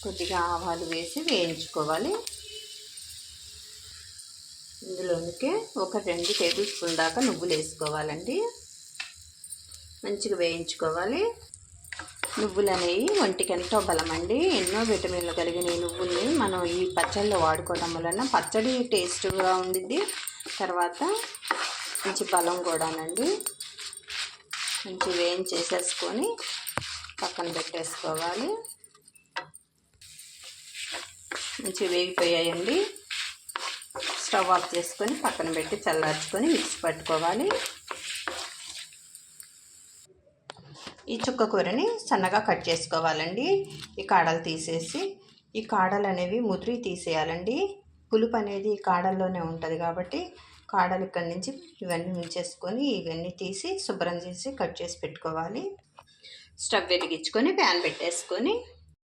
కొద్దిగా ఆవాలు వేసి వేయించుకోవాలి. ఇందులోనికి ఒక 2 టేబుల్ స్పూన్ దాకా నువ్వులు వేసుకోవాలండి. మంచిగా వేయించుకోవాలి. నువ్వులు అనేవి ఒంటికి ఎంతో బలం అండి. ఎన్నో విటమిన్లు కలిగిన ఈ నువ్వుల్ని మనం ఈ పచ్చడిలో వాడుకోవడం వలన పచ్చడి టేస్ట్గా ఉండిద్ది. తర్వాత మంచి బలం కూడానండి. మంచి వేయించేసేసుకొని పక్కన పెట్టేసుకోవాలి. మంచి వేగిపోయాయండి. స్టవ్ ఆఫ్ చేసుకొని పక్కన పెట్టి చల్లార్చుకొని మిక్సీ పట్టుకోవాలి. ఈ చుక్క కూరని సన్నగా కట్ చేసుకోవాలండి. ఈ కాడలు తీసేసి, ఈ కాడలు అనేవి ముదిరి తీసేయాలండి. పులుపు అనేది ఈ కాడల్లోనే ఉంటుంది కాబట్టి కాడలు ఇక్కడి నుంచి ఇవన్నీ ఉంచేసుకొని ఇవన్నీ తీసి శుభ్రం చేసి కట్ చేసి పెట్టుకోవాలి. స్టవ్ వెలిగించుకొని ప్యాన్ పెట్టేసుకొని